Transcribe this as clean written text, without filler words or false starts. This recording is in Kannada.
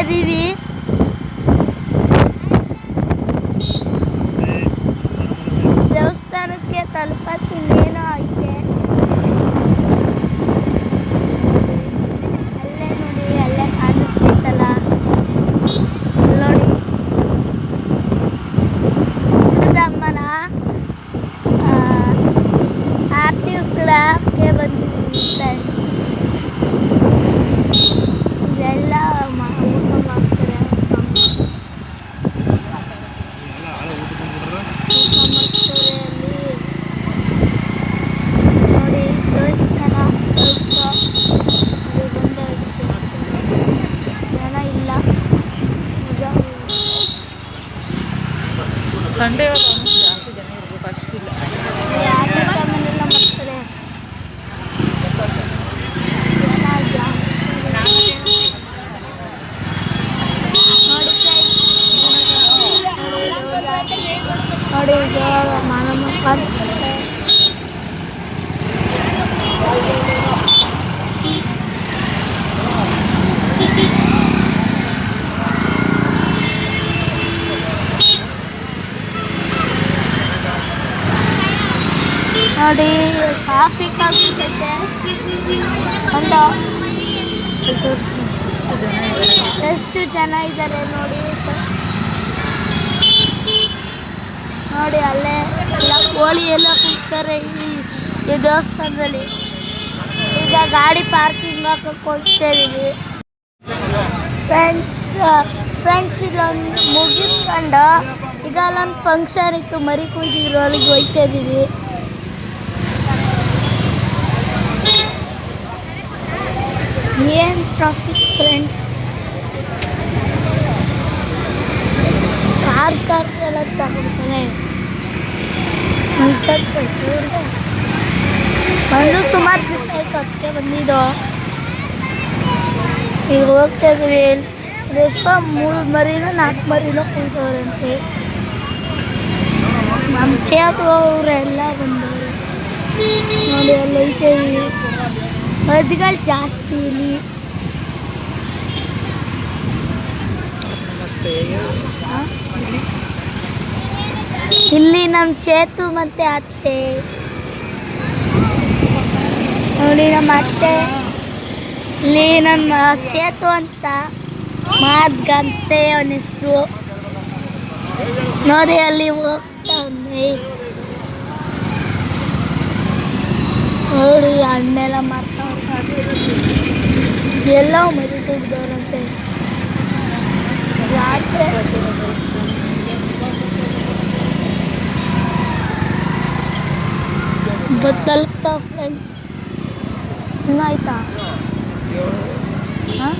ಇದೀವಿ. ದೇವಸ್ಥಾನಕ್ಕೆ ತಲುಪಕ್ಕೆ ಇನ್ನೇನೋ ಐತೆ. ಅಲ್ಲೇ ನೋಡಿ, ಅಲ್ಲೇ ಕಾಣಿಸ್ತೈತಲ್ಲ ನೋಡಿ, ಹುಡುಗಮ್ಮನ ಆರತಿ ಉಕ್ಕಳಕ್ಕೆ ಬಂದಿದ್ದೀವಿ ಫ್ರೆಂಡ್ಸ್. ಇಲ್ಲೆಲ್ಲ ಊಟ ಮಾಡ್ತಾರೆ. ನೋಡಿ ದೇವಸ್ಥಾನ ಜನ ಇಲ್ಲ. ಸಂಡೇ ಜಾಸ್ತಿ ಜನ ಇರ್ಬೇಕು, ಅಷ್ಟಿಲ್ಲ. ಸಾಮಾನೆಲ್ಲ ಮಾಡ್ತಾರೆ. ಜನ ಜಾಸ್ತಿ ನೋಡಿ ಇವಾಗ ಮಾನಮ್ಮ ಕಾಣಿಸ್ತಾರೆ. ನೋಡಿ ಟ್ರಾಫಿಕ್ ಆಗ್ಬಿಟ್ಟೈತೆ ಅಂತ. ಎಷ್ಟು ಜನ ಇದ್ದಾರೆ ನೋಡಿ. ನೋಡಿ ಅಲ್ಲೇ ಎಲ್ಲ ಕೋಳಿ ಎಲ್ಲ ಕೂಗ್ತಾರೆ ಈ ದೇವಸ್ಥಾನದಲ್ಲಿ. ಈಗ ಗಾಡಿ ಪಾರ್ಕಿಂಗ್ ಹಾಕಕ್ಕೆ ಹೋಗ್ತಾ ಇದೀವಿ ಫ್ರೆಂಡ್ಸ್. ಇಲ್ಲೊಂದು ಮುಗಿಸ್ಕೊಂಡು ಈಗ ಅಲ್ಲೊಂದು ಫಂಕ್ಷನ್ ಇತ್ತು, ಮರಿ ಕೂಗಿದ್ರು, ಅಲ್ಲಿಗೆ ಹೋಗ್ತಾ ಇದೀವಿ. ಏನು ಟ್ರಾಫಿಕ್ ಫ್ರೆಂಡ್ಸ್. ಕಾರ್ ಎಲ್ಲ ತಗೊಳ್ತಾನೆ. ಬಂದು ಸುಮಾರು ದಿವಸ ಆಯ್ತು, ಅದಕ್ಕೆ ಬಂದಿದ್ದು. ಈಗ ಹೋಗ್ತಾ ಇದ್ವಿ. ಎಷ್ಟೋ 3 ಮರಿನೋ 4 ಮರಿನೋ ಕುಂತವ್ರಂತೆ. ನಮ್ಮ ಚೇತು ಅವರೆಲ್ಲ ಬಂದವರು. ನೋಡಿ ಅಲ್ಲಿ ಹೋಗ್ತಾ ಇದೀವಿ. ಹದ್ದುಗಳು ಜಾಸ್ತಿ ಇಲ್ಲಿ. ಇಲ್ಲಿ ನಮ್ಮ ಚೇತು ಮತ್ತೆ ಅತ್ತೆ. ನೋಡಿ ನಮ್ಮ ಅತ್ತೆ. ಇಲ್ಲಿ ನನ್ನ ಚೇತು ಅಂತ ಮಾದ್ಗಂತೆ ಅವನ ಹೆಸರು. ನೋಡಿ ಅಲ್ಲಿ ಹೋಗ್ತಾವೆ. ನೋಡಿ ಹಣ್ಣೆಲ್ಲ ಮಾರ್ತಾ ಎಲ್ಲ ಮರಿ ತೆಗ್ದವ್ರಂತೆ. ರಾತ್ರಿ ಬತ್ತಲ್ತಾ ಫ್ರೆಂಡ್ಸ್. ಇನ್ನಾಯ್ತಾ? ಹಾಂ